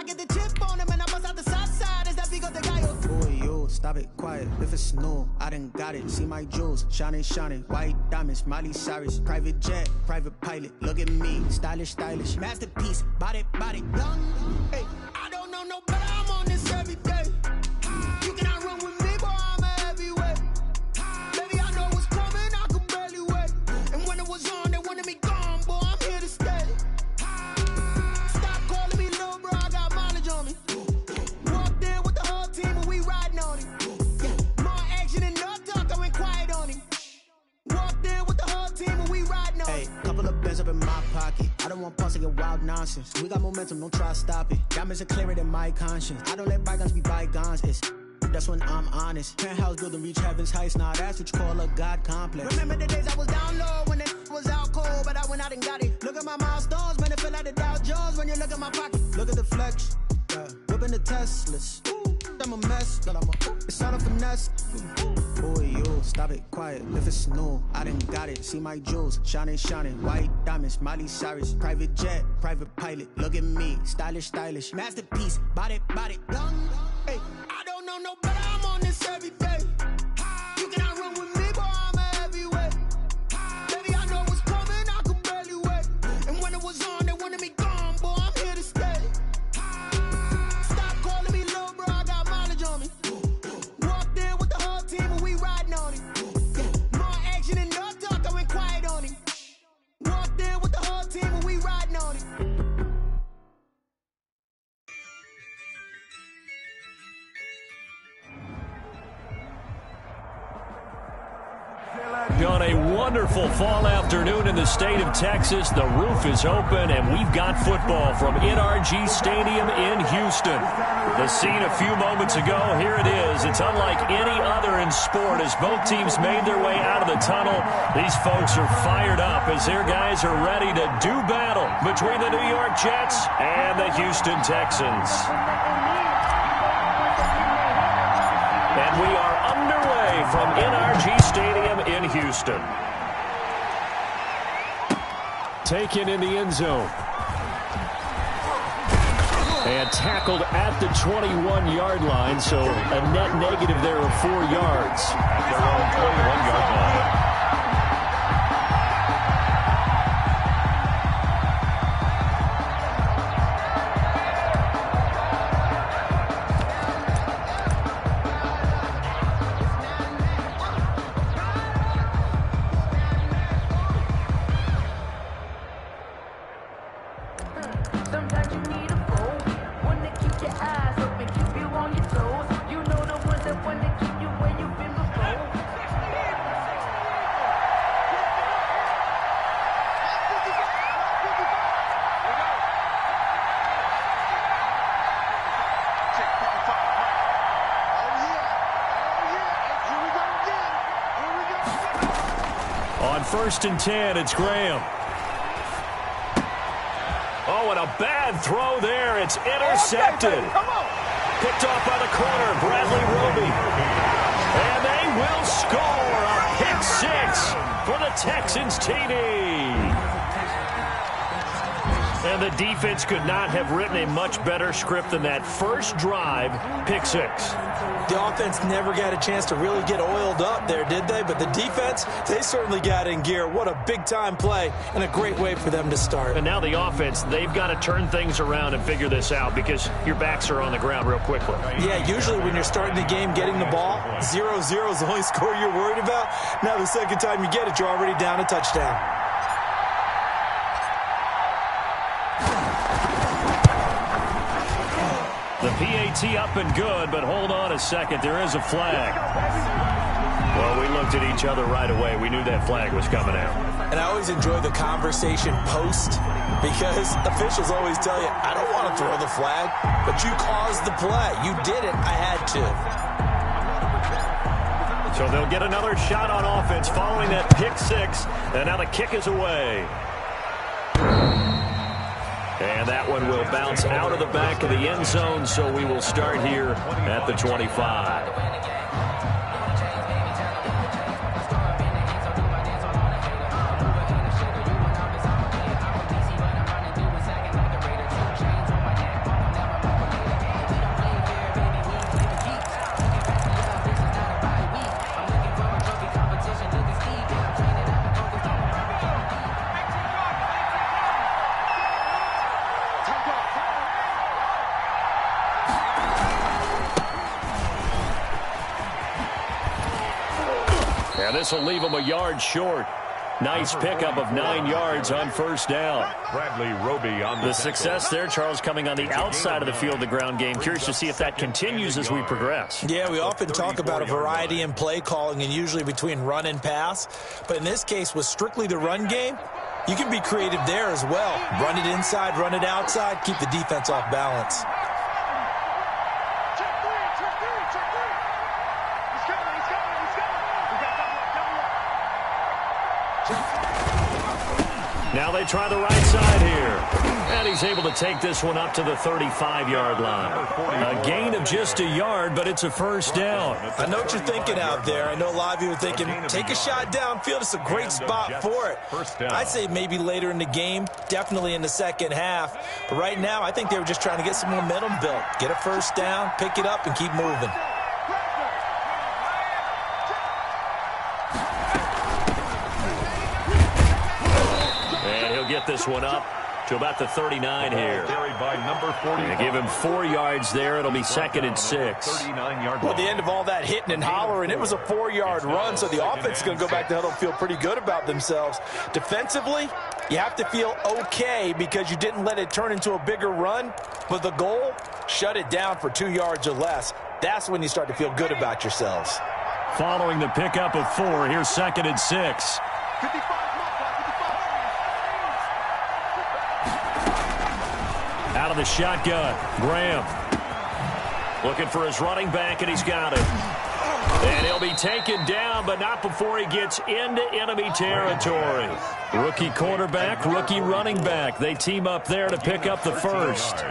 get the chip on him and I bust out the south side. Is that because the guy boy, you stop it quiet. If it's new, I done got it. See my jewels, shining, shining. White diamonds, Miley Cyrus. Private jet, private pilot. Look at me, stylish, stylish. Masterpiece, body, body, young. Hey, I don't know no better. I'm on this every day. You cannot run with me, boy. I'm a heavyweight. Baby, I know what's coming. I could barely wait. And when it was on, they wanted me gone, boy. I'm here to stay. Stop calling me little bro. I got mileage on me. Walked in with the whole team and we riding on him. Yeah, more action and no talk. I went quiet on him. Walked in with the whole team and we riding on him. Hey, couple of bands up in my pocket. I don't want pause to get wild nonsense. We got momentum, don't try to stop it. Diamonds are clearer than my conscience. I don't let bygones be bygones. That's when I'm honest. Penthouse building, reach heaven's heights. Now that's what you call a God complex. Remember the days I was down low when it was out cold, but I went out and got it. Look at my milestones, man, it feel like the Dow Jones when you look at my pocket. Look at the flex, whipping the Teslas. I'm a mess, but it's all a finesse. Boy, you stop it quiet. If it's new, I done got it. See my jewels, shining, shining. White diamonds, Miley Cyrus. Private jet, private pilot. Look at me, stylish, stylish. Masterpiece, body, body, young. Hey, I don't know no better. I'm on this every day. You cannot run with me, boy. I'm a heavyweight. Baby, I know what's coming. I could barely wait. And when it was on, they wanted me gone, boy. I'm here to stay. Stop calling me little bro. I got mileage on me. Walked in with the whole team and we riding on him. Yeah, more action and no talk. I went quiet on him. Walked in with the whole team and we riding on him. On a wonderful fall afternoon in the state of Texas, the roof is open and we've got football from NRG Stadium in Houston. The scene a few moments ago, here it is. It's unlike any other in sport as both teams made their way out of the tunnel. These folks are fired up as their guys are ready to do battle between the New York Jets and the Houston Texans. And we are underway from NRG Stadium in Houston. Taken in the end zone. And tackled at the 21-yard line, so a net negative there of 4 yards. At their own 21-yard line. On 1st and 10, it's Graham. Oh, and a bad throw there. It's intercepted. Picked off by the corner, Bradley Roby. And they will score a pick six for the Texans TD. And the defense could not have written a much better script than that first drive, pick six. The offense never got a chance to really get oiled up there, did they? But the defense, they certainly got in gear. What a big-time play and a great way for them to start. And now the offense, they've got to turn things around and figure this out because your backs are on the ground real quickly. Yeah, usually when you're starting the game getting the ball, 0-0 is the only score you're worried about. Now the second time you get it, you're already down a touchdown. The PAT up and good, but hold on a second. There is a flag. Well, we looked at each other right away. We knew that flag was coming out. And I always enjoy the conversation post because officials always tell you, I don't want to throw the flag, but you caused the play. You did it. I had to. So they'll get another shot on offense following that pick six, and now the kick is away. And that one will bounce out of the back of the end zone, so we will start here at the 25. And this will leave him a yard short. Nice pickup of 9 yards on first down. Bradley Roby on the success there, Charles, coming on the outside of the field, the ground game. Curious to see if that continues as we progress. Yeah, we often talk about a variety in play calling and usually between run and pass. But in this case, with strictly the run game, you can be creative there as well. Run it inside, run it outside, keep the defense off balance. Now they try the right side here. And he's able to take this one up to the 35-yard line. A gain of just a yard, but it's a first down. I know what you're thinking out there. I know a lot of you are thinking, take a shot downfield. It's a great spot for it. I'd say maybe later in the game, definitely in the second half. But right now, I think they were just trying to get some momentum built. Get a first down, pick it up, and keep moving. Get this one up to about the 39 here. They give him 4 yards there. It'll be 2nd and 6. Well, at the end of all that hitting and hollering, it was a 4-yard run, so the offense is going to go back to huddle and feel pretty good about themselves. Defensively, you have to feel okay because you didn't let it turn into a bigger run, but the goal, shut it down for 2 yards or less. That's when you start to feel good about yourselves. Following the pickup of 4, here's 2nd and 6. Out of the shotgun, Graham. Looking for his running back, and he's got it. And he'll be taken down, but not before he gets into enemy territory. Rookie quarterback, rookie running back. They team up there to pick up the first.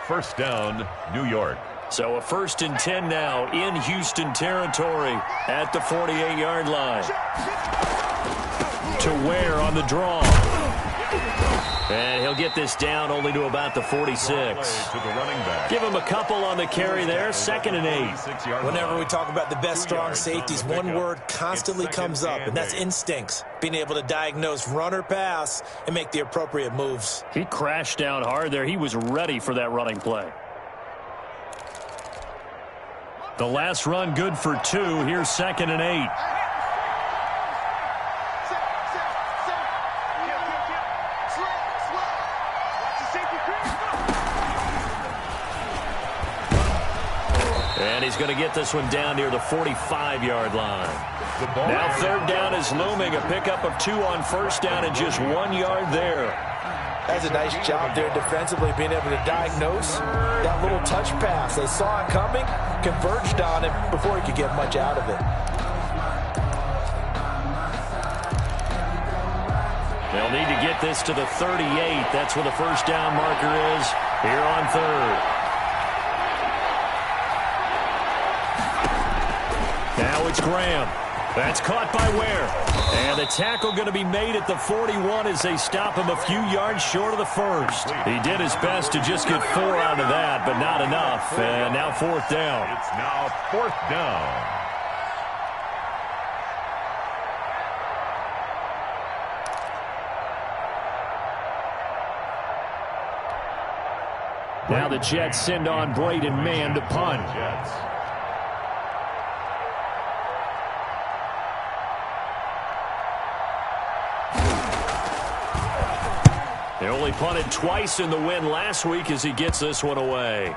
First down, New York. So a 1st and 10 now in Houston territory at the 48-yard line. To Ware on the draw. And he'll get this down only to about the 46. Give him a couple on the carry there. 2nd and 8. Whenever we talk about the best strong safeties, one word constantly comes up, and that's instincts. Being able to diagnose run or pass and make the appropriate moves. He crashed down hard there. He was ready for that running play. The last run good for 2. Here's 2nd and 8. And he's going to get this one down near the 45-yard line. Now 3rd down is looming. A pickup of 2 on first down and just 1 yard there. That's a nice job there defensively, being able to diagnose that little touch pass. They saw it coming, converged on it before he could get much out of it. They'll need to get this to the 38. That's where the first down marker is here on 3rd. Now it's Graham. That's caught by Ware. And the tackle going to be made at the 41 as they stop him a few yards short of the first. He did his best to just get 4 out of that, but not enough. And now 4th down. It's now 4th down. Now the Jets send on Braden Mann to punt. They only punted twice in the win last week as he gets this one away.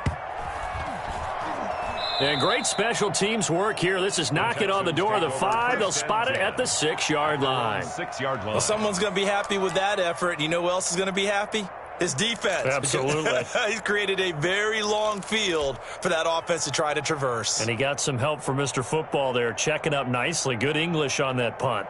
And great special teams work here. This is knocking on the door of the 5. They'll spot it at the 6-yard line. 6-yard line. Well, someone's going to be happy with that effort. You know who else is going to be happy? His defense. Absolutely. He's created a very long field for that offense to try to traverse. And he got some help from Mr. Football there, checking up nicely. Good English on that punt.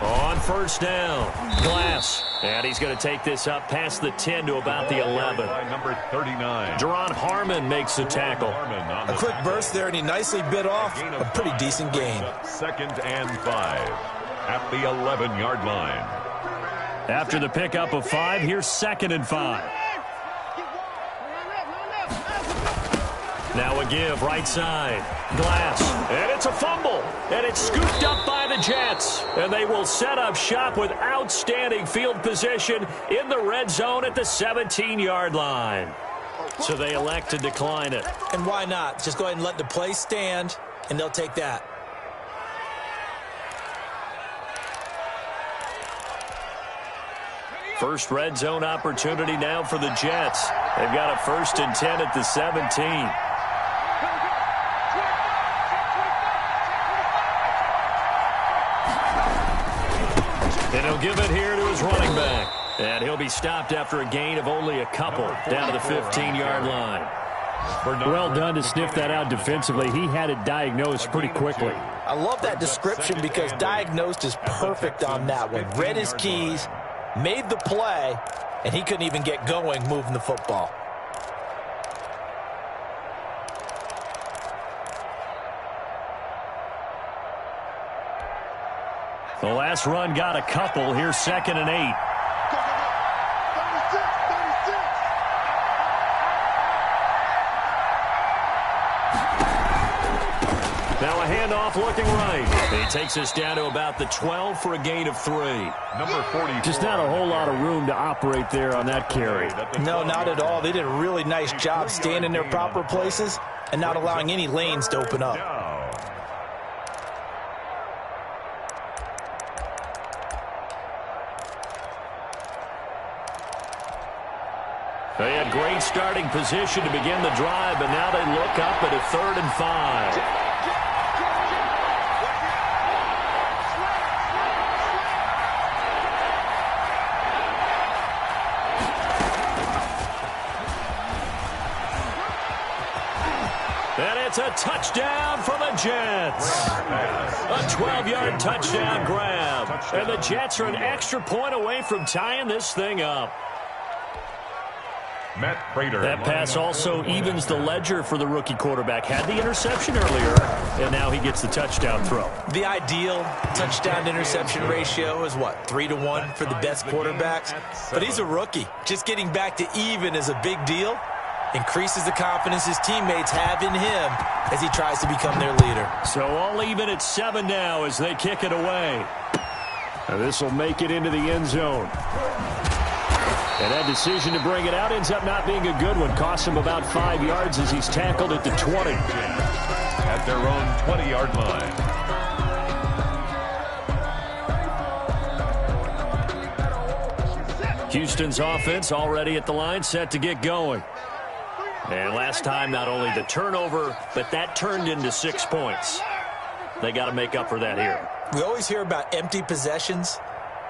On first down, Glass. And he's going to take this up past the 10 to about the 11. Number 39. Deron Harmon makes the tackle. A quick burst there, and he nicely bit off a pretty decent gain. 2nd and 5 at the 11-yard line. After the pickup of 5, here's 2nd and 5. Now a give, right side. Glass. And it's a fumble. And it's scooped up by the Jets. And they will set up shop with outstanding field position in the red zone at the 17-yard line. So they elect to decline it. And why not? Just go ahead and let the play stand, and they'll take that. First red zone opportunity now for the Jets. They've got a 1st and 10 at the 17. And he'll give it here to his running back. And he'll be stopped after a gain of only a couple down to the 15-yard line. Well done to sniff that out defensively. He had it diagnosed pretty quickly. I love that description because diagnosed is perfect on that one. Read his keys, made the play, and he couldn't even get going moving the football. The last run got a couple. Here's 2nd and 8. Now a handoff looking right. He takes us down to about the 12 for a gain of 3. Number 40. Just not a whole lot of room to operate there on that carry. No, not at all. They did a really nice job staying in their proper places and not allowing any lanes to open up. They had great starting position to begin the drive, but now they look up at a 3rd and 5. And it's a touchdown for the Jets. A 12-yard touchdown grab. And the Jets are an extra point away from tying this thing up. That pass also evens the ledger for the rookie quarterback. Had the interception earlier, and now he gets the touchdown throw. The ideal touchdown-interception ratio is, what, 3-to-1 for the best quarterbacks? But he's a rookie. Just getting back to even is a big deal. Increases the confidence his teammates have in him as he tries to become their leader. So all even at 7 now as they kick it away. This will make it into the end zone. And that decision to bring it out ends up not being a good one. Costs him about 5 yards as he's tackled at the 20. At their own 20-yard line. Houston's offense already at the line, set to get going. And last time, not only the turnover, but that turned into 6 points. They got to make up for that here. We always hear about empty possessions,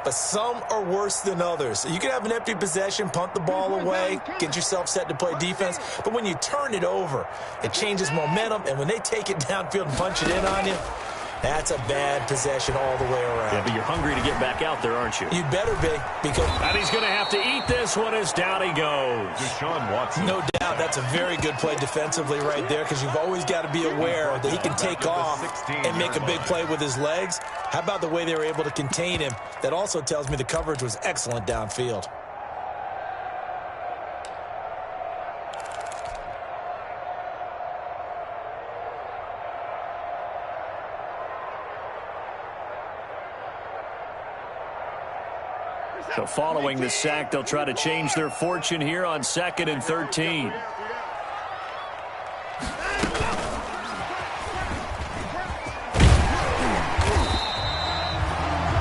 but some are worse than others. You can have an empty possession, punt the ball away, get yourself set to play defense, but when you turn it over, it changes momentum, and when they take it downfield and punch it in on you, that's a bad possession all the way around. Yeah, but you're hungry to get back out there, aren't you? You'd better be, because... And he's going to have to eat this one as down he goes. Deshaun Watson. No doubt, that's a very good play defensively right there, because you've always got to be aware that he can take off and make a big play with his legs. How about the way they were able to contain him? That also tells me the coverage was excellent downfield. So following the sack, they'll try to change their fortune here on 2nd and 13.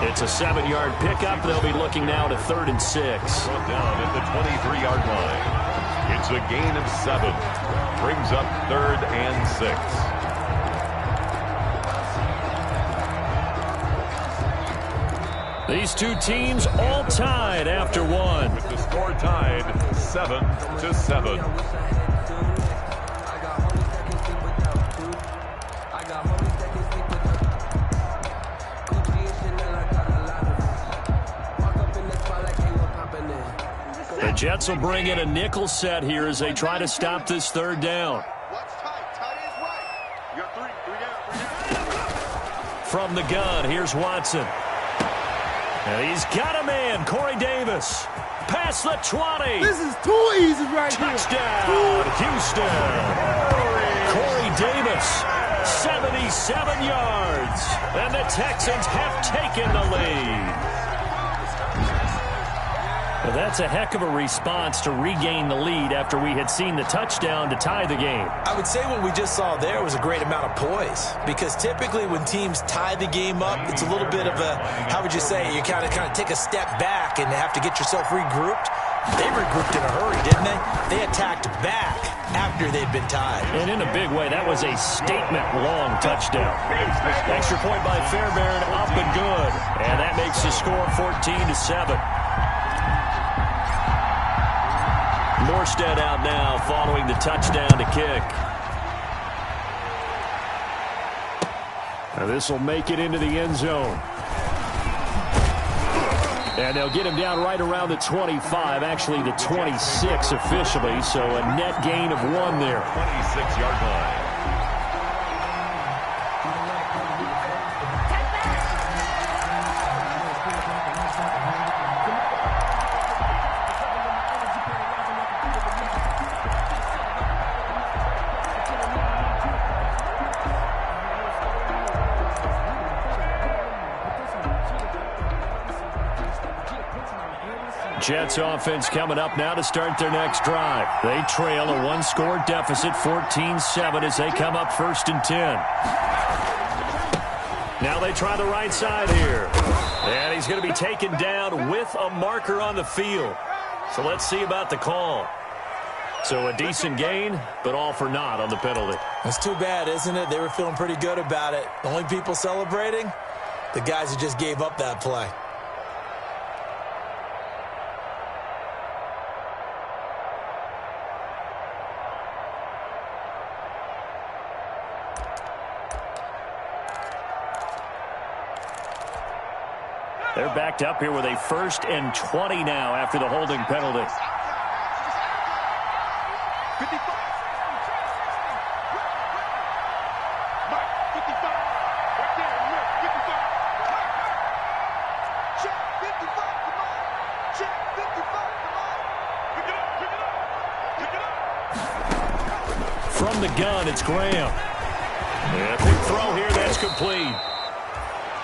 It's a 7-yard pickup. They'll be looking now to 3rd and 6. Brought down at the 23-yard line. It's a gain of 7. Brings up 3rd and 6. These two teams all tied after one. With the score tied 7-7. The Jets will bring in a nickel set here as they try to stop this 3rd down. From the gun, here's Watson. And he's got a man, Corey Davis. Past the 20. This is too easy right here. Touchdown, Houston. pass. 77 yards. And the Texans have taken the lead. Well, that's a heck of a response to regain the lead after we had seen the touchdown to tie the game. I would say what we just saw there was a great amount of poise, because typically when teams tie the game up, it's a little bit of a, how would you say, you kind of take a step back and have to get yourself regrouped. They regrouped in a hurry, didn't they? They attacked back after they'd been tied. And in a big way, that was a statement-long touchdown. Extra point by Fairbairn, up and good. And that makes the score 14-7. Morstead out now following the touchdown to kick. Now this will make it into the end zone. And they'll get him down right around the 25, actually the 26 officially, so a net gain of 1 there. 26-yard line. Jets offense coming up now to start their next drive. They trail a one-score deficit, 14-7, as they come up 1st and 10. Now they try the right side here. And he's going to be taken down with a marker on the field. So let's see about the call. So a decent gain, but all for naught on the penalty. That's too bad, isn't it? They were feeling pretty good about it. The only people celebrating, the guys who just gave up that play. They're backed up here with a 1st and 20 now after the holding penalty. From the gun, it's Graham. And a big throw here, that's complete.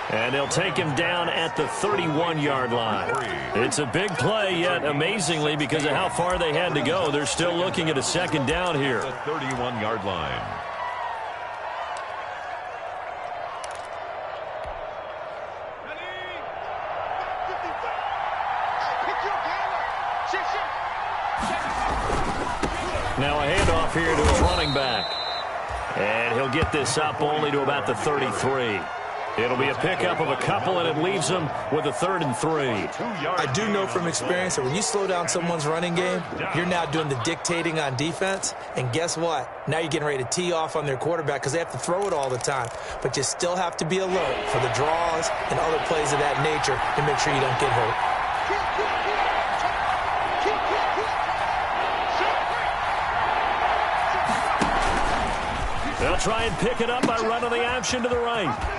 And they'll take him down at the 31-yard line. It's a big play, yet amazingly, because of how far they had to go, they're still looking at a 2nd down here. The 31-yard line. Now a handoff here to his running back. And he'll get this up only to about the 33. It'll be a pickup of a couple, and it leaves them with a 3rd and 3. I do know from experience that when you slow down someone's running game, you're now doing the dictating on defense. And guess what? Now you're getting ready to tee off on their quarterback because they have to throw it all the time. But you still have to be alert for the draws and other plays of that nature to make sure you don't get hurt. They'll try and pick it up by running the option to the right.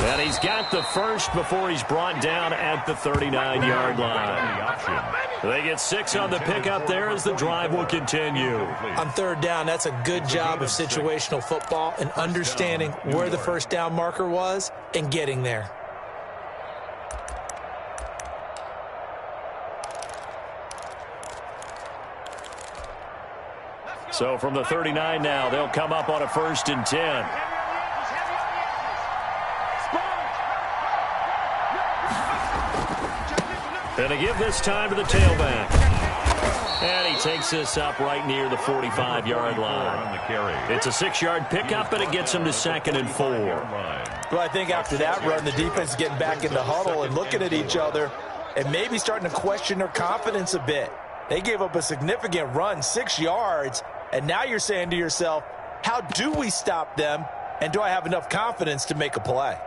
And he's got the first before he's brought down at the 39-yard line. They get 6 on the pickup there as the drive will continue. On 3rd down, that's a good job of situational football and understanding where the 1st down marker was and getting there. So from the 39 now, they'll come up on a 1st and 10. And to give this time to the tailback. And he takes this up right near the 45-yard line. It's a 6-yard pickup, and it gets him to 2nd and 4. Well, I think after that run, the defense is getting back in the huddle and looking at each other and maybe starting to question their confidence a bit. They gave up a significant run, 6 yards, and now you're saying to yourself, how do we stop them, and do I have enough confidence to make a play?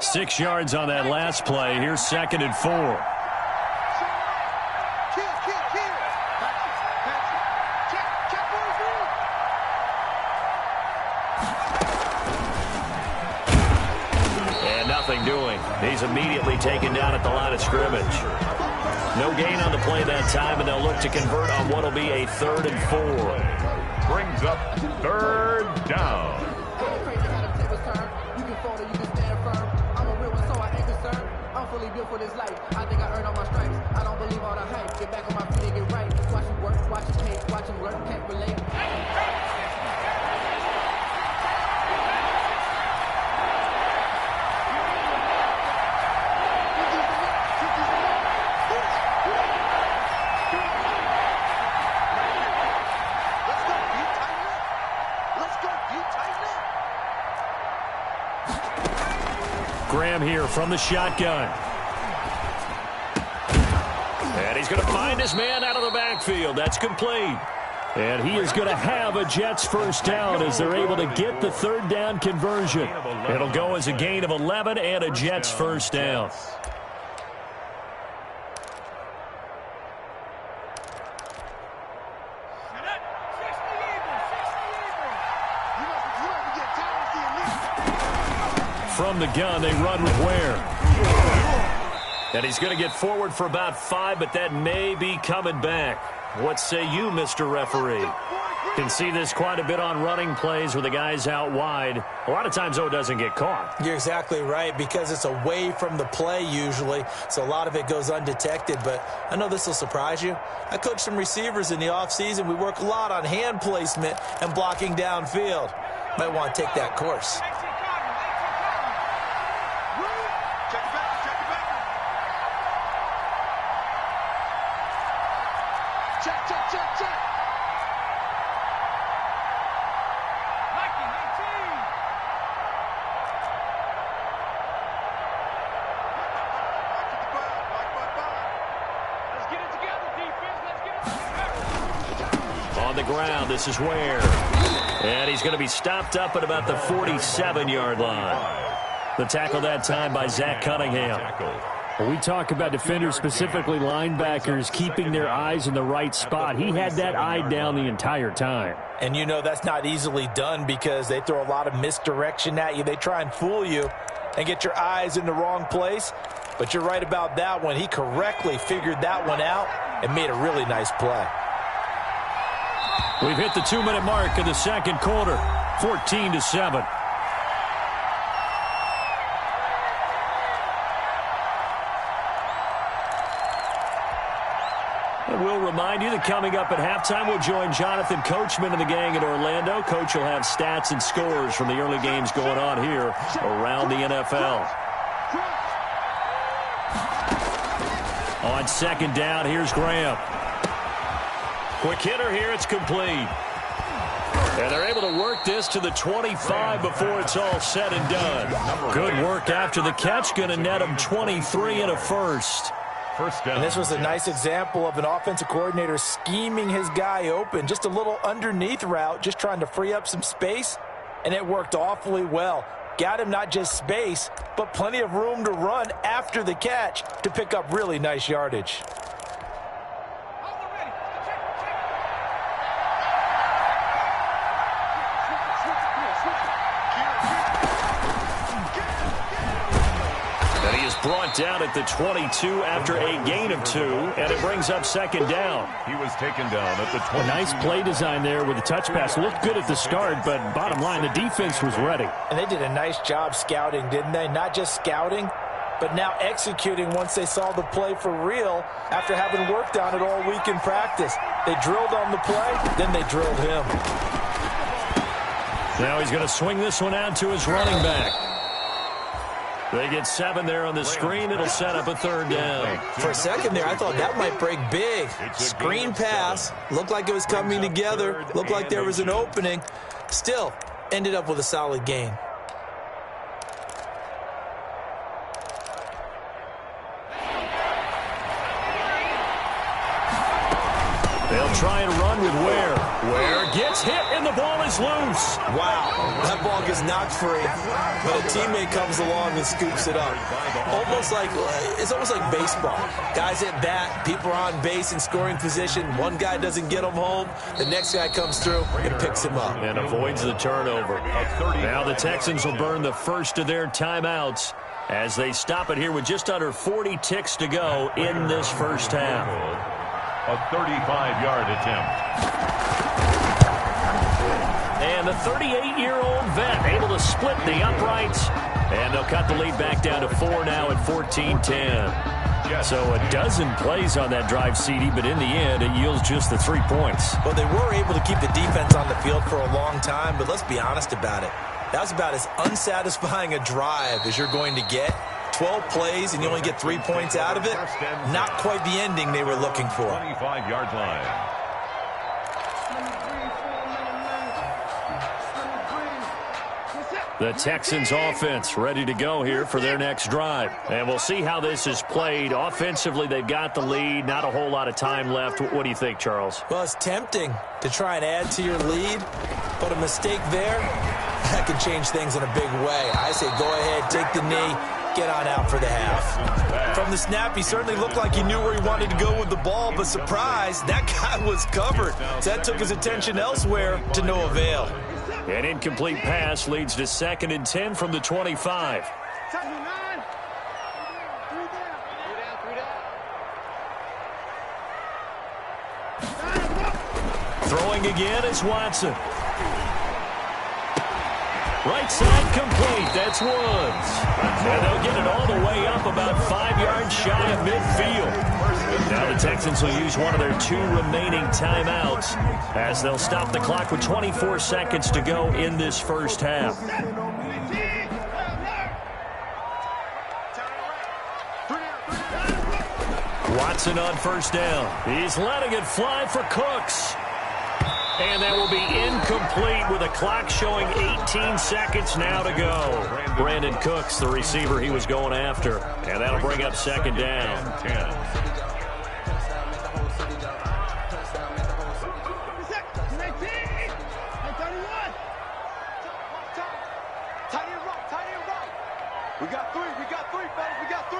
6 yards on that last play. Here's 2nd and 4. And nothing doing. He's immediately taken down at the line of scrimmage. No gain on the play that time, and they'll look to convert on what will be a 3rd and 4. brings up third down. I'm fully built for this life. I think I earned all my stripes. I don't believe all the hype. Get back on my feet and get right. Watch him work, watch him hate, watch him work, can't relate. Graham here from the shotgun. And he's going to find his man out of the backfield. That's complete. And he is going to have a Jets first down as they're able to get the third down conversion. It'll go as a gain of 11 and a Jets first down. From the gun, they run with Ware. And he's going to get forward for about 5, but that may be coming back. What say you, Mr. Referee? Can see this quite a bit on running plays where the guy's out wide. A lot of times, though, it doesn't get caught. You're exactly right, because it's away from the play usually, so a lot of it goes undetected. But I know this will surprise you. I coach some receivers in the offseason. We work a lot on hand placement and blocking downfield. Might want to take that course. On the ground, this is Ware. And he's going to be stopped up at about the 47-yard line. The tackle that time by Zach Cunningham. When we talk about defenders, specifically linebackers, keeping their eyes in the right spot, he had that eye down the entire time. And you know that's not easily done because they throw a lot of misdirection at you. They try and fool you and get your eyes in the wrong place. But you're right about that one. He correctly figured that one out and made a really nice play. We've hit the 2-minute mark in the second quarter, 14-7. And we'll remind you that coming up at halftime, we'll join Jonathan Coachman and the gang in Orlando. Coach will have stats and scores from the early games going on here around the NFL. On second down, here's Graham. Quick hitter here, it's complete. And they're able to work this to the 25 before it's all said and done. Good work after the catch, going to net him 23 and a first. And this was a nice example of an offensive coordinator scheming his guy open. Just a little underneath route, just trying to free up some space, and it worked awfully well. Got him not just space, but plenty of room to run after the catch to pick up really nice yardage. Brought down at the 22 after a gain of 2, and it brings up second down. He was taken down at the 20. A nice play design there with the touch pass. Looked good at the start, but bottom line, the defense was ready. And they did a nice job scouting, didn't they? Not just scouting, but now executing once they saw the play for real after having worked on it all week in practice. They drilled on the play, then they drilled him. Now he's going to swing this one out to his running back. They get 7 there on the screen. It'll set up a third down. For a second there, I thought that might break big. Screen pass. Looked like it was coming together. Looked like there was an opening. Still, ended up with a solid gain. They'll try and run with Ware. Ware gets hit, and the ball is loose. Wow, that ball gets knocked free, but a teammate comes along and scoops it up. It's almost like baseball. Guys at bat, people are on base in scoring position. One guy doesn't get him home. The next guy comes through and picks him up. And avoids the turnover. Now the Texans will burn the first of their timeouts as they stop it here with just under 40 ticks to go in this first half. A 35-yard attempt. And the 38-year-old vet able to split the uprights. And they'll cut the lead back down to 4 now at 14-10. So a dozen plays on that drive, CD, but in the end, it yields just the 3 points. Well, they were able to keep the defense on the field for a long time, but let's be honest about it. That was about as unsatisfying a drive as you're going to get. 12 plays, and you only get 3 points out of it. Not quite the ending they were looking for. 25-yard line. The Texans offense ready to go here for their next drive. And we'll see how this is played. Offensively, they've got the lead. Not a whole lot of time left. What do you think, Charles? Well, it's tempting to try and add to your lead, but a mistake there, that could change things in a big way. I say go ahead, take the knee, get on out for the half. From the snap, he certainly looked like he knew where he wanted to go with the ball, but surprise, that guy was covered. So that took his attention elsewhere to no avail. An incomplete pass leads to 2nd and 10 from the 25. Throwing again is Watson. Right side complete. That's Woods. And they'll get it all the way up about 5 yards shy of midfield. Now the Texans will use one of their 2 remaining timeouts as they'll stop the clock with 24 seconds to go in this first half. Watson on first down. He's letting it fly for Cooks. And that will be incomplete with a clock showing 18 seconds now to go. Brandon Cooks, the receiver he was going after. And that'll bring up 2nd down. 10. We got three, fellas. We got 3.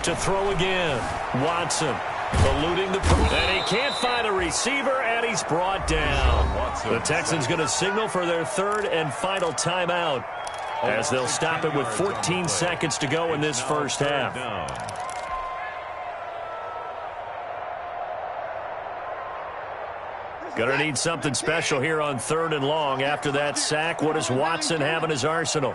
To throw again, Watson eluding the and he can't find a receiver, and he's brought down. The Texans going to signal for their 3rd and final timeout as they'll stop it with 14 seconds to go in this first half. Gonna need something special here on 3rd and long. After that sack, what does Watson have in his arsenal?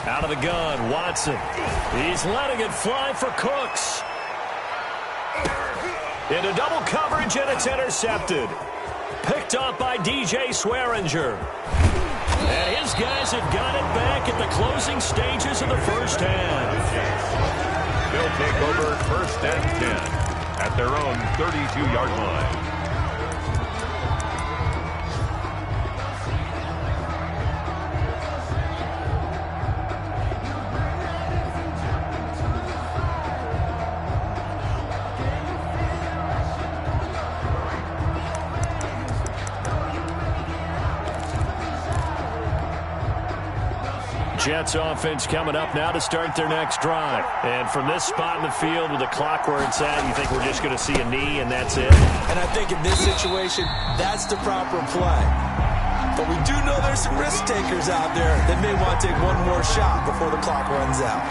Out of the gun, Watson. He's letting it fly for Cooks. Into double coverage, and it's intercepted. Picked off by DJ Swearinger. And his guys have got it back at the closing stages of the first half. They'll take over 1st and 10 at their own 32-yard line. Jets offense coming up now to start their next drive. And from this spot in the field with the clock where it's at, you think we're just going to see a knee and that's it? And I think in this situation, that's the proper play. But we do know there's some risk takers out there that may want to take one more shot before the clock runs out.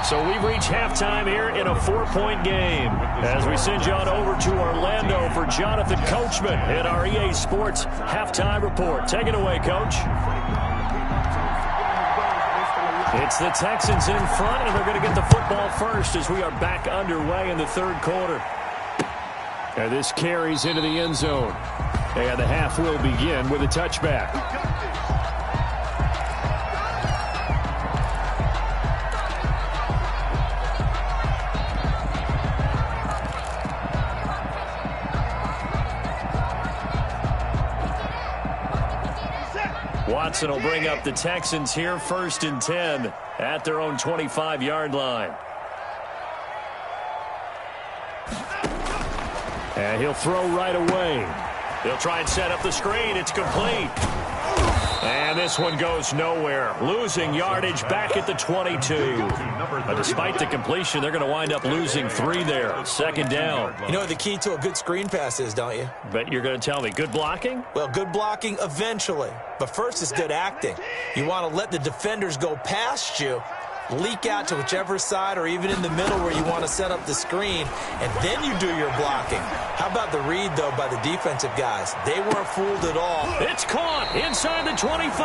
So we've reached halftime here in a 4-point game as we send you on over to Orlando for Jonathan Coachman at our EA Sports Halftime Report. Take it away, Coach. It's the Texans in front, and they're going to get the football first as we are back underway in the 3rd quarter. And this carries into the end zone. And the half will begin with a touchback. Watson will bring up the Texans here 1st and 10 at their own 25-yard line. And he'll throw right away. He'll try and set up the screen. It's complete. And this one goes nowhere. Losing yardage back at the 22. But despite the completion, they're going to wind up losing 3 there. 2nd down. You know what the key to a good screen pass is, don't you? Bet you're going to tell me. Good blocking? Well, good blocking eventually. But first is good acting. You want to let the defenders go past you, leak out to whichever side or even in the middle where you want to set up the screen, and then you do your blocking. How about the read, though, by the defensive guys? They weren't fooled at all. It's caught inside the 25.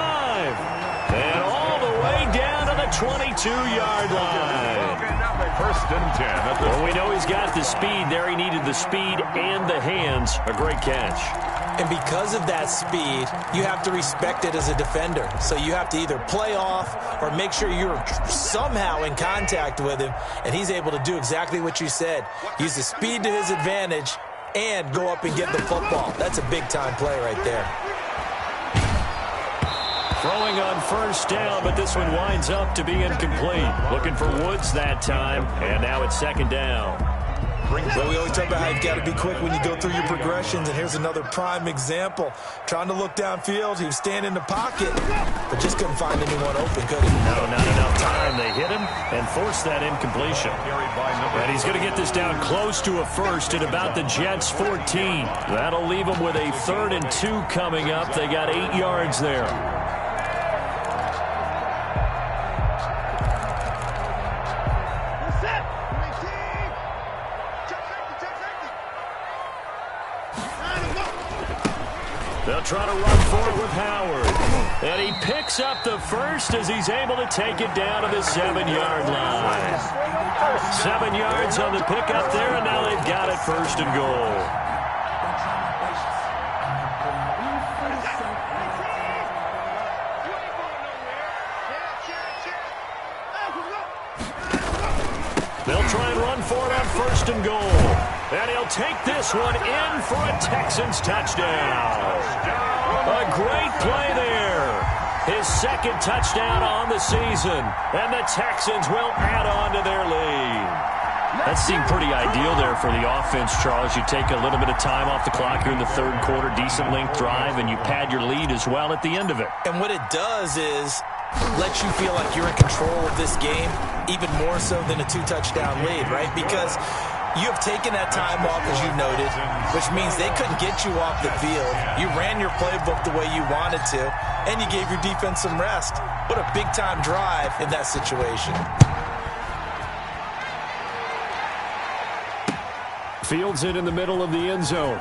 And all the way down to the 22-yard line. 1st and 10. Well, we know he's got the speed there. He needed the speed and the hands. A great catch. And because of that speed, you have to respect it as a defender. So you have to either play off or make sure you're somehow in contact with him, and he's able to do exactly what you said. Use the speed to his advantage and go up and get the football. That's a big-time play right there. Throwing on 1st down, but this one winds up to be incomplete. Looking for Woods that time, and now it's 2nd down. Well, we always talk about how you've got to be quick when you go through your progressions, and here's another prime example. Trying to look downfield, he was standing in the pocket, but just couldn't find anyone open, could he? No, not enough time. They hit him and forced that incompletion. And he's going to get this down close to a 1st at about the Jets' 14. That'll leave them with a 3rd and 2 coming up. They got 8 yards there. They'll try to run for it with Howard. And he picks up the 1st as he's able to take it down to the 7-yard line. 7 yards on the pickup there, and now they've got it 1st and goal. They'll try and run for it on 1st and goal. And he'll take this one in for a Texans touchdown. A great play there. His 2nd touchdown on the season. And the Texans will add on to their lead. That seemed pretty ideal there for the offense, Charles. You take a little bit of time off the clock here in the 3rd quarter, decent length drive, and you pad your lead as well at the end of it. And what it does is let you feel like you're in control of this game, even more so than a 2-touchdown lead, right? Because you have taken that time off, as you noted, which means they couldn't get you off the field. You ran your playbook the way you wanted to, and you gave your defense some rest. What a big-time drive in that situation. Fields it in the middle of the end zone.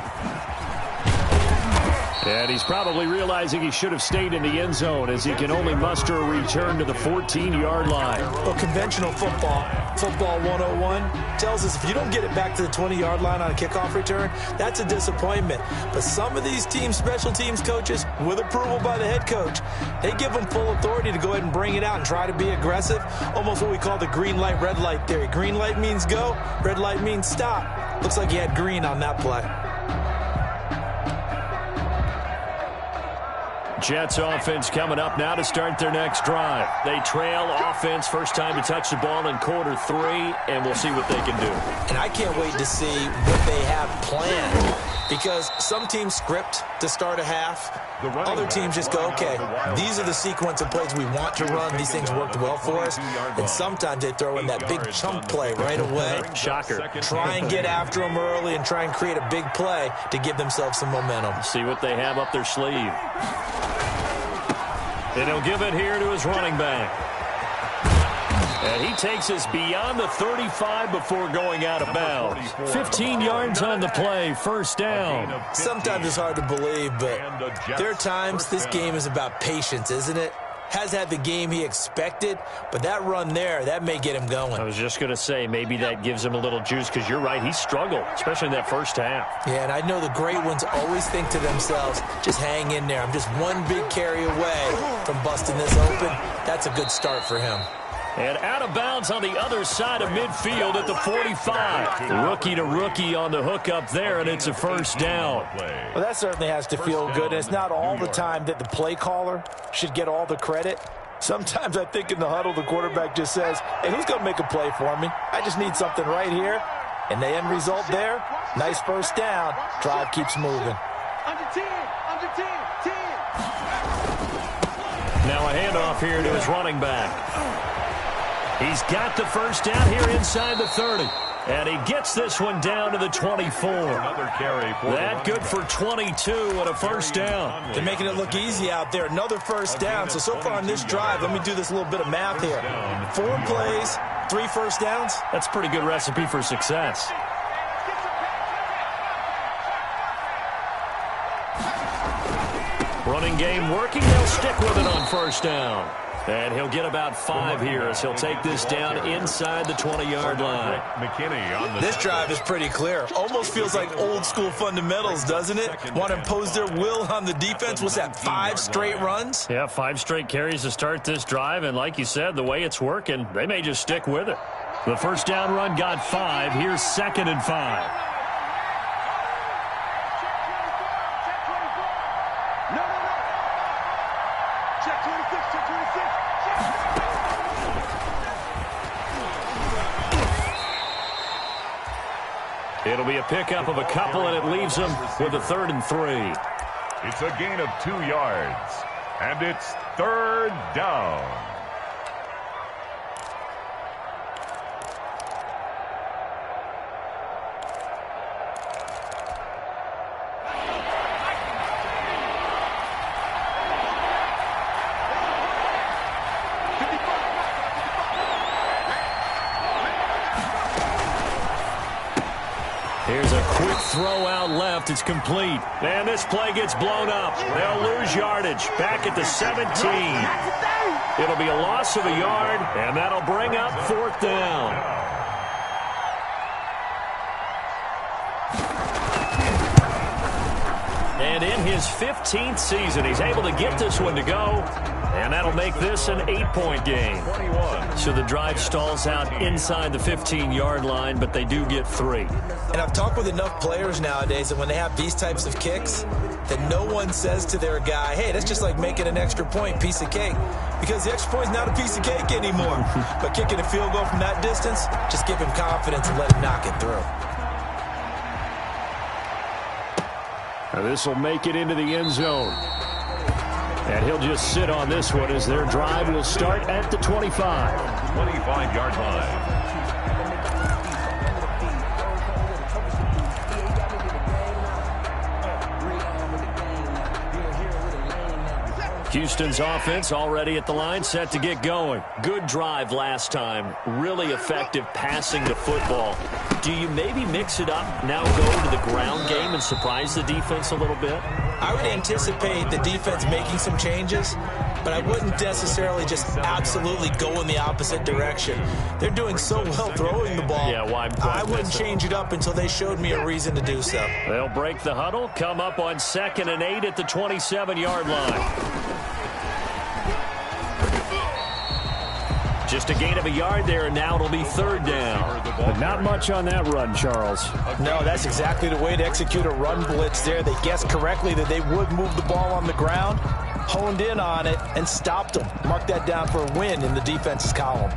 And he's probably realizing he should have stayed in the end zone as he can only muster a return to the 14-yard line. Well, conventional football 101, tells us if you don't get it back to the 20-yard line on a kickoff return, that's a disappointment. But some of these team special teams coaches, with approval by the head coach, they give them full authority to go ahead and bring it out and try to be aggressive, almost what we call the green light, red light theory. Green light means go, red light means stop. Looks like he had green on that play. Jets offense coming up now to start their next drive. They trail offense, first time to touch the ball in quarter 3, and we'll see what they can do. And I can't wait to see what they have planned, because some teams script to start a half. Other teams just go, okay, these are the sequence of plays we want to run. These things worked well for us. And sometimes they throw in that big chunk play right away. Shocker. Try and get after them early and try and create a big play to give themselves some momentum. See what they have up their sleeve. And he'll give it here to his running back. And he takes us beyond the 35 before going out of bounds. 15 yards on the play, first down. Sometimes it's hard to believe, but there are times this game is about patience, isn't it? Has had the game he expected, but that run there, that may get him going. I was just going to say, maybe that gives him a little juice, because you're right, he struggled, especially in that first half. Yeah, and I know the great ones always think to themselves, just hang in there. I'm just one big carry away from busting this open. That's a good start for him. And out of bounds on the other side of midfield at the 45. Rookie to rookie on the hook up there, and it's a first down. Well, that certainly has to feel good. And it's not all the time that the play caller should get all the credit. Sometimes I think in the huddle, the quarterback just says, hey, who's going to make a play for me? I just need something right here. And the end result there, nice first down. Drive keeps moving. Under 10, under 10, 10. Now a handoff here to his running back. He's got the first down here inside the 30. And he gets this one down to the 24. Another carry for that good for 22 and a first down. They're making it look easy out there. Another first down. So far on this drive, let me do this little bit of math here. 4 plays, 3 first downs. That's a pretty good recipe for success. Running game working. They'll stick with it on first down. And he'll get about 5 here as he'll take this down inside the 20-yard line. This drive is pretty clear. Almost feels like old school fundamentals, doesn't it? Want to impose their will on the defense. What's that, 5 straight runs? Yeah, 5 straight carries to start this drive. And like you said, the way it's working, they may just stick with it. The first down run got 5. Here's 2nd and 5. It'll be a pickup of a couple, and it leaves them with a 3rd and 3. It's a gain of 2 yards, and it's 3rd down. Here's a quick throw out left. It's complete. And this play gets blown up. They'll lose yardage. Back at the 17. It'll be a loss of a yard, and that'll bring up 4th down. And in his 15th season, he's able to get this one to go. And that'll make this an 8-point game. So the drive stalls out inside the 15-yard line, but they do get 3. And I've talked with enough players nowadays that when they have these types of kicks, that no one says to their guy, hey, that's just like making an extra point, piece of cake. Because the extra point is not a piece of cake anymore. But kicking a field goal from that distance, just give him confidence and let him knock it through. Now this will make it into the end zone. And he'll just sit on this one as their drive will start at the 25. 25-yard line. Houston's offense already at the line, set to get going. Good drive last time. Really effective passing the football. Do you maybe mix it up, now go to the ground game and surprise the defense a little bit? I would anticipate the defense making some changes, but I wouldn't necessarily just absolutely go in the opposite direction. They're doing so well throwing the ball. Yeah, why? I wouldn't change it up until they showed me a reason to do so. They'll break the huddle, come up on 2nd and 8 at the 27-yard line. Just a gain of a yard there, and now it'll be 3rd down. But not much on that run, Charles. No, that's exactly the way to execute a run blitz there. They guessed correctly that they would move the ball on the ground, honed in on it, and stopped them. Mark that down for a win in the defense's column.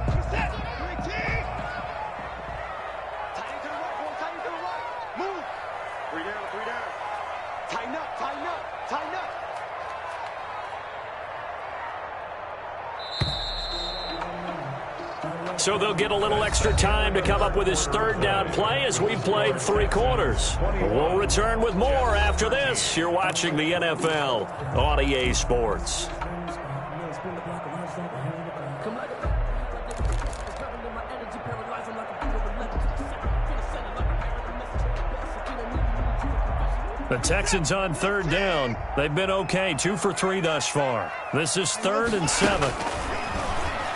So they'll get a little extra time to come up with his 3rd down play as we've played 3 quarters. We'll return with more after this. You're watching the NFL on EA Sports. The Texans on 3rd down. They've been okay, 2 for 3 thus far. This is 3rd and 7.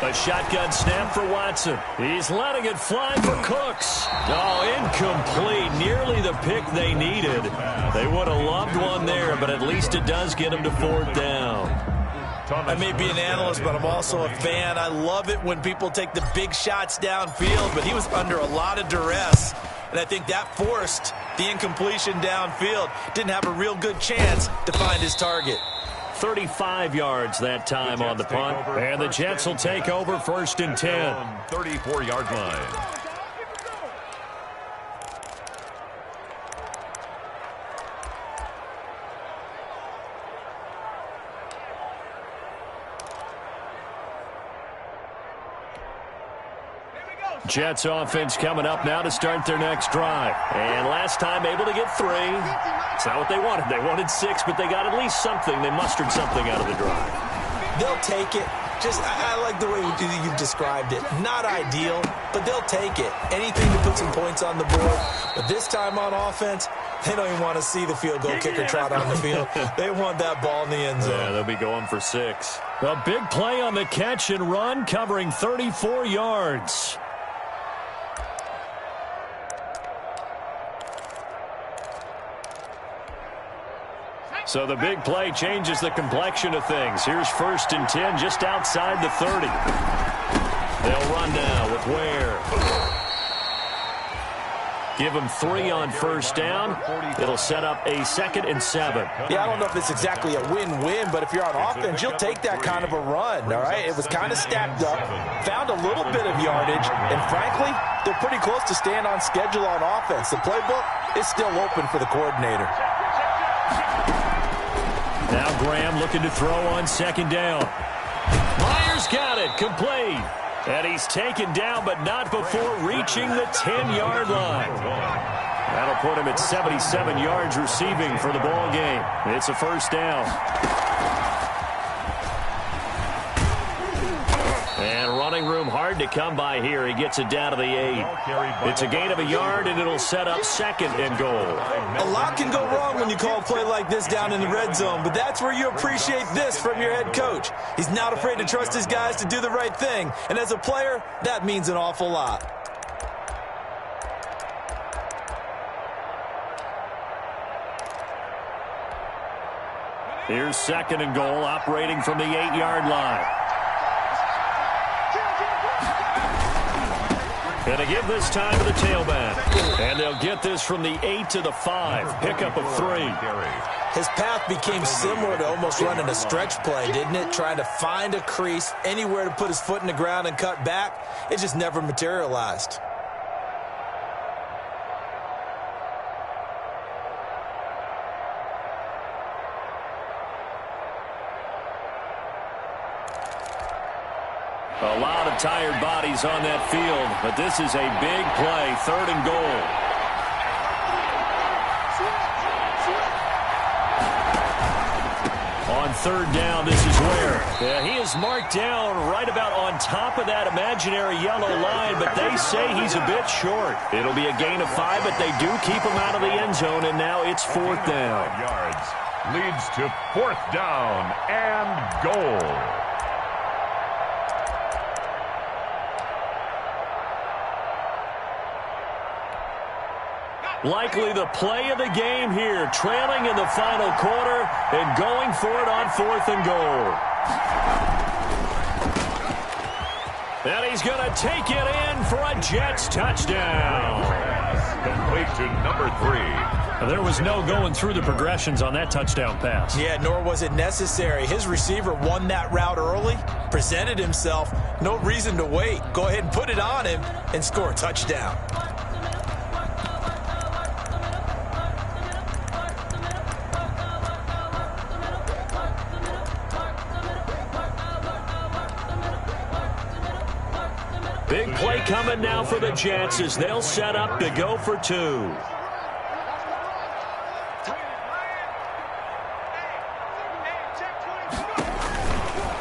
A shotgun snap for Watson. He's letting it fly for Cooks. Oh, incomplete. Nearly the pick they needed. They would have loved one there, but at least it does get them to 4th down. I may be an analyst, but I'm also a fan. I love it when people take the big shots downfield, but he was under a lot of duress. And I think that forced the incompletion downfield. Didn't have a real good chance to find his target. 35 yards that time on the punt. And the Jets will take over 1st and 10. 34-yard line. Jets offense coming up now to start their next drive. And last time able to get 3. It's not what they wanted. They wanted 6, but they got at least something. They mustered something out of the drive. They'll take it. I like the way you've described it. Not ideal, but they'll take it. Anything to put some points on the board. But this time on offense, they don't even want to see the field goal kicker trot on the field. They want that ball in the end zone. Yeah, they'll be going for 6. A big play on the catch and run, covering 34 yards. So the big play changes the complexion of things. Here's 1st and 10 just outside the 30. They'll run now with Ware. Give them 3 on 1st down. It'll set up a 2nd and 7. Yeah, I don't know if it's exactly a win-win, but if you're on offense, you'll take that kind of a run, all right? It was kind of stacked up, found a little bit of yardage, and frankly, they're pretty close to staying on schedule on offense. The playbook is still open for the coordinator. Now Graham looking to throw on 2nd down. Myers got it, complete. And he's taken down, but not before reaching the 10-yard line. That'll put him at 77 yards receiving for the ball game. It's a 1st down. And running room hard to come by here. He gets it down to the 8. It's a gain of a yard, and it'll set up 2nd and goal. A lot can go wrong when you call a play like this down in the red zone, but that's where you appreciate this from your head coach. He's not afraid to trust his guys to do the right thing, and as a player, that means an awful lot. Here's 2nd and goal, operating from the 8-yard line. Going to give this time to the tailback. And they'll get this from the 8 to the 5. Pickup of 3. His path became similar to almost running a stretch play, didn't it? Trying to find a crease, anywhere to put his foot in the ground and cut back. It just never materialized. A lot of tired bodies on that field, but this is a big play, 3rd and goal. On 3rd down, this is Ware. Yeah, he is marked down right about on top of that imaginary yellow line, but they say he's a bit short. It'll be a gain of 5, but they do keep him out of the end zone, and now it's 4th down. Yards leads to 4th down and goal. Likely the play of the game here, trailing in the final quarter and going for it on 4th and goal. And he's going to take it in for a Jets touchdown. Complete to number 3. There was no going through the progressions on that touchdown pass. Yeah, nor was it necessary. His receiver won that route early, presented himself, no reason to wait. Go ahead and put it on him and score a touchdown. Big play coming now for the Jets as they'll set up to go for 2.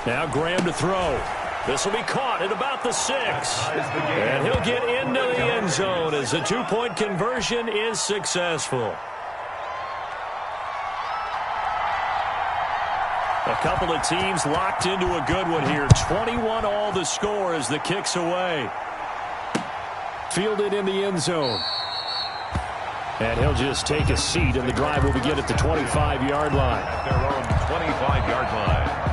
Now Graham to throw. This will be caught at about the 6. And he'll get into the end zone as the 2-point conversion is successful. A couple of teams locked into a good one here. 21 all the score as the kick's away. Fielded in the end zone. And he'll just take a seat, and the drive will begin at the 25-yard line. At their own 25-yard line.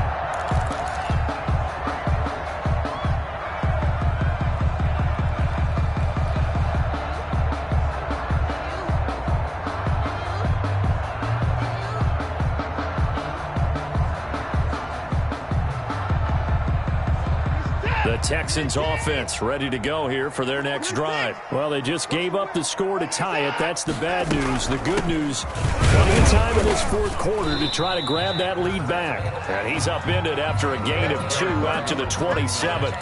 The Texans offense ready to go here for their next drive. Well, they just gave up the score to tie it. That's the bad news. The good news, plenty of time in this 4th quarter to try to grab that lead back. And he's upended after a gain of 2 out to the 27.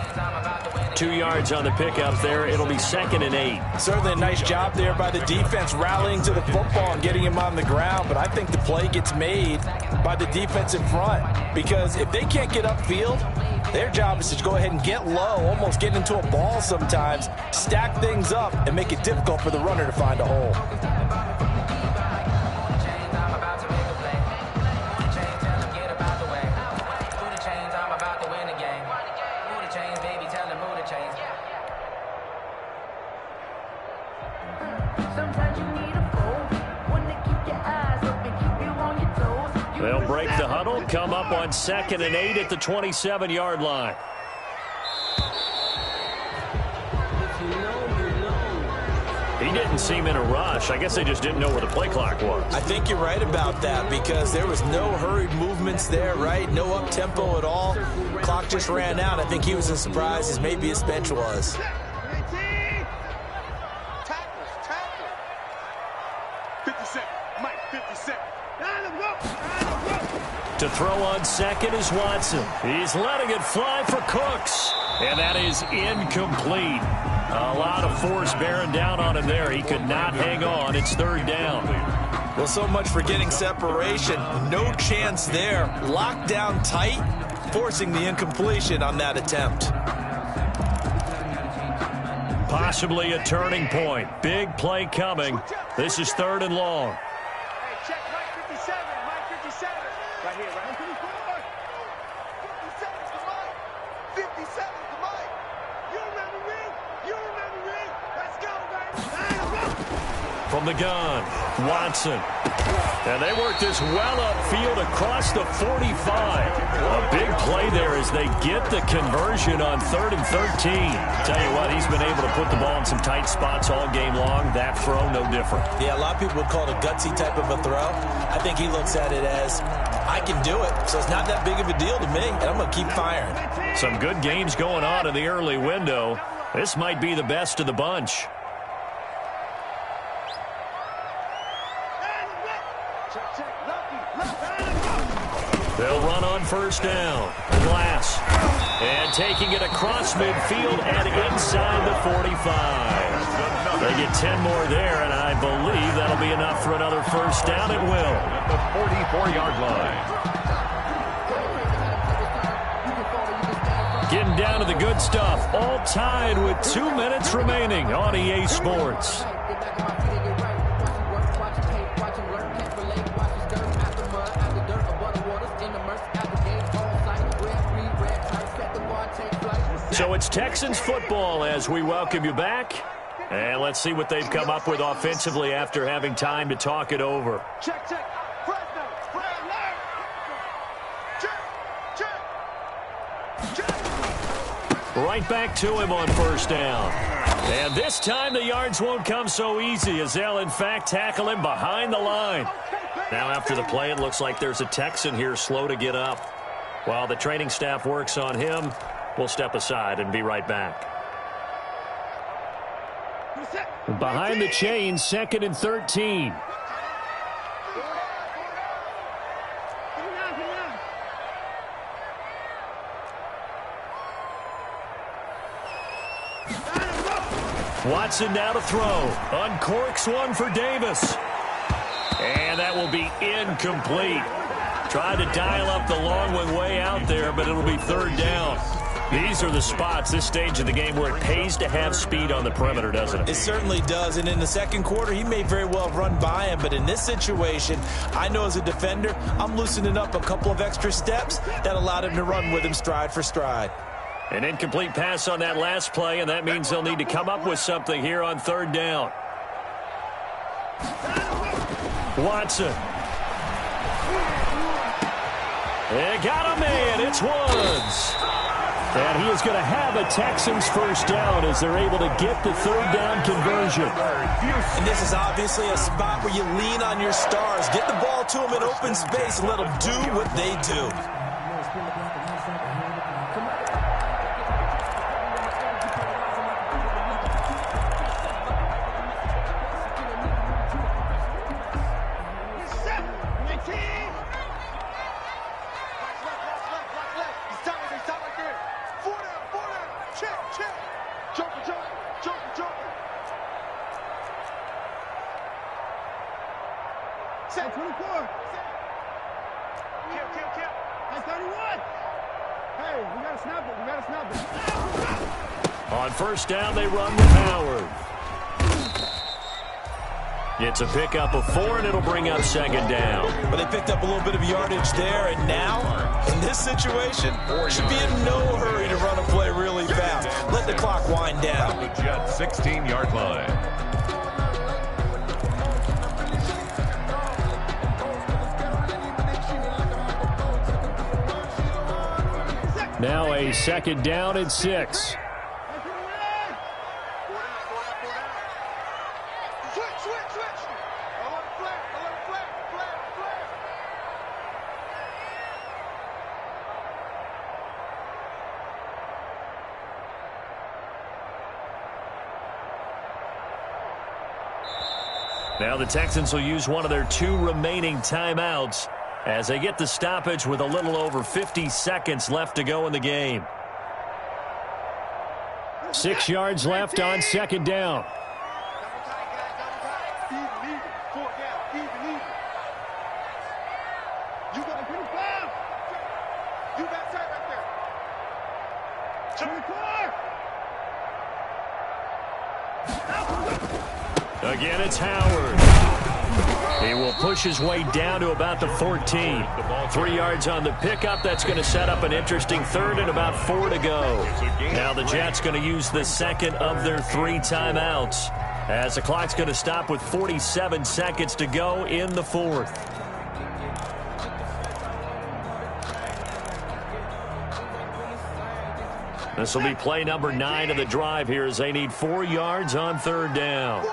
2 yards on the pickup there. It'll be 2nd and 8. Certainly a nice job there by the defense rallying to the football and getting him on the ground, but I think the play gets made by the defense in front, because if they can't get upfield, their job is to go ahead and get low, almost get into a ball sometimes, stack things up, and make it difficult for the runner to find a hole. They'll break the huddle, come up on 2nd and 8 at the 27-yard line. He didn't seem in a rush. I guess they just didn't know where the play clock was. I think you're right about that, because there was no hurried movements there, right? No up-tempo at all. Clock just ran out. I think he was as surprised as maybe his bench was. To throw on 2nd is Watson. He's letting it fly for Cooks. And that is incomplete. A lot of force bearing down on him there. He could not hang on. It's 3rd down. Well, so much for getting separation. No chance there. Locked down tight, forcing the incompletion on that attempt. Possibly a turning point. Big play coming. This is 3rd and long. From the gun, Watson. And they work this well upfield across the 45. A big play there as they get the conversion on 3rd and 13. Tell you what, he's been able to put the ball in some tight spots all game long. That throw, no different. Yeah, a lot of people would call it a gutsy type of a throw. I think he looks at it as, I can do it, so it's not that big of a deal to me, and I'm going to keep firing. Some good games going on in the early window. This might be the best of the bunch. They'll run on 1st down. Glass. And taking it across midfield and inside the 45. They get 10 more there, and I believe that'll be enough for another 1st down. It will. At the 44-yard line. Getting down to the good stuff. All tied with 2 minutes remaining on EA Sports. So it's Texans football as we welcome you back. And let's see what they've come up with offensively after having time to talk it over. Check. Right back to him on 1st down. And this time the yards won't come so easy as they'll, in fact, tackle him behind the line. Now after the play, it looks like there's a Texan here slow to get up. While the training staff works on him, we'll step aside and be right back. Behind the chain, 2nd and 13. Watson now to throw. Uncorks one for Davis. And that will be incomplete. Tried to dial up the long one way out there, but it'll be 3rd down. These are the spots, this stage of the game, where it pays to have speed on the perimeter, doesn't it? It certainly does, and in the 2nd quarter, he may very well run by him, but in this situation, I know as a defender, I'm loosening up a couple of extra steps that allowed him to run with him stride for stride. An incomplete pass on that last play, and that means they'll need to come up with something here on 3rd down. Watson. They got a man. It's Woods. And he is going to have a Texans 1st down as they're able to get the 3rd down conversion. And this is obviously a spot where you lean on your stars. Get the ball to them in open space and let them do what they do. Check. Set 24. Kill. That's 31. Hey, we gotta snap it. On first down, they run with Howard. It's a pickup of 4, and it'll bring up second down. But they picked up a little bit of yardage there, and now, in this situation, should be in no hurry to run a play really fast. Let the clock wind down. The Jets' 16-yard line. Now a second down and 6. Now the Texans will use one of their 2 remaining timeouts as they get the stoppage with a little over 50 seconds left to go in the game. 6 yards left on second down. Again, it's Howard. He will push his way down to about the 14. 3 yards on the pickup. That's going to set up an interesting third and about 4 to go. Now the Jets going to use the second of their 3 timeouts as the clock's going to stop with 47 seconds to go in the 4th. This will be play number 9 of the drive here as they need 4 yards on third down.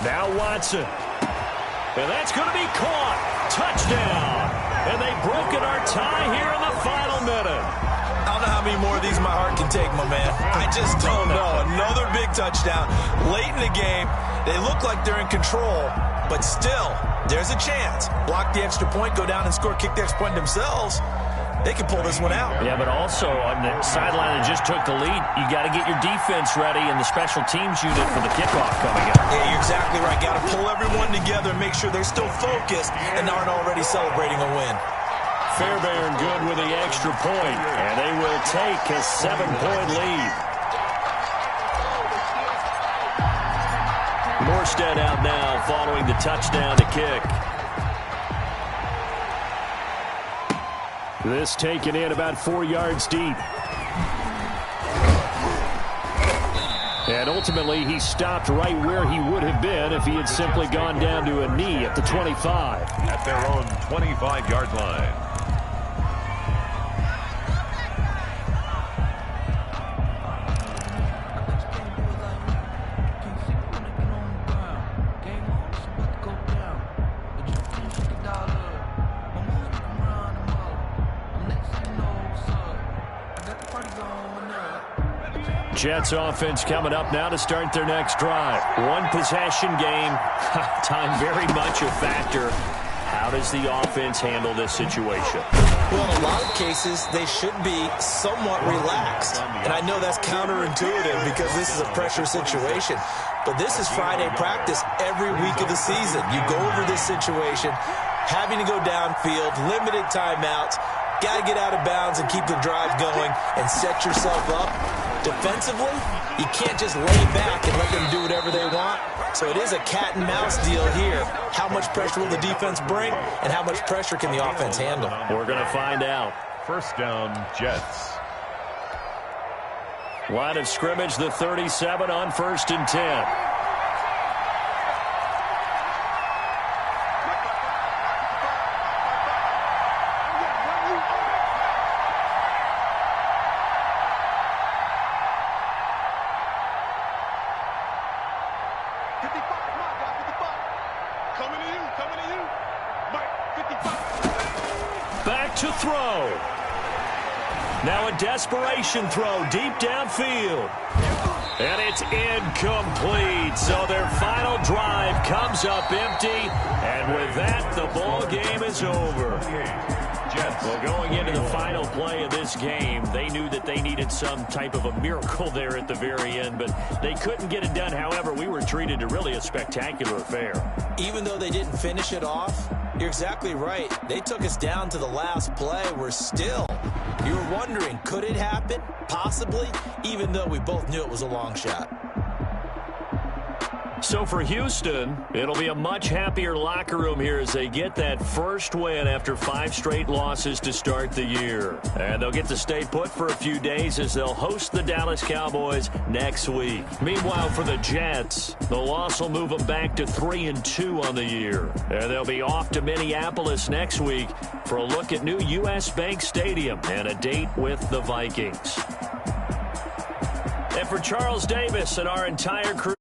Now Watson. And that's going to be caught. Touchdown. And they've broken our tie here in the final minute. I don't know how many more of these my heart can take, my man. I just don't know. Another big touchdown. Late in the game, they look like they're in control, but still, there's a chance. Block the extra point, go down and score, kick the extra point themselves. They can pull this one out. Yeah, but also on the sideline that just took the lead, you got to get your defense ready and the special teams unit for the kickoff coming up. Yeah, you're exactly right. Got to pull everyone together and make sure they're still focused and aren't already celebrating a win. Fairbairn good with the extra point, and they will take a 7-point lead. Morstead out now following the touchdown to kick. This taken in about 4 yards deep. And ultimately, he stopped right where he would have been if he had simply gone down to a knee at the 25. At their own 25-yard line. Jets offense coming up now to start their next drive. 1 possession game. Time very much a factor. How does the offense handle this situation? Well, in a lot of cases, they should be somewhat relaxed. And I know that's counterintuitive because this is a pressure situation. But this is Friday practice every week of the season. You go over this situation, having to go downfield, limited timeouts, got to get out of bounds and keep the drive going and set yourself up. Defensively, you can't just lay back and let them do whatever they want. So it is a cat and mouse deal here. How much pressure will the defense bring and how much pressure can the offense handle? We're going to find out. First down, Jets. Line of scrimmage, the 37 on 1st and 10. Coming to you. to throw. Now a desperation throw deep downfield. And it's incomplete. So their final drive comes up empty. And with that, the ball game is over. Well, going into the final play of this game, they knew that they needed some type of a miracle there at the very end, but they couldn't get it done. However, we were treated to really a spectacular affair. Even though they didn't finish it off, you're exactly right. They took us down to the last play. We're still, you were wondering, could it happen? Possibly, even though we both knew it was a long shot. So for Houston, it'll be a much happier locker room here as they get that first win after 5 straight losses to start the year. And they'll get to stay put for a few days as they'll host the Dallas Cowboys next week. Meanwhile, for the Jets, the loss will move them back to 3-2 on the year. And they'll be off to Minneapolis next week for a look at new U.S. Bank Stadium and a date with the Vikings. And for Charles Davis and our entire crew,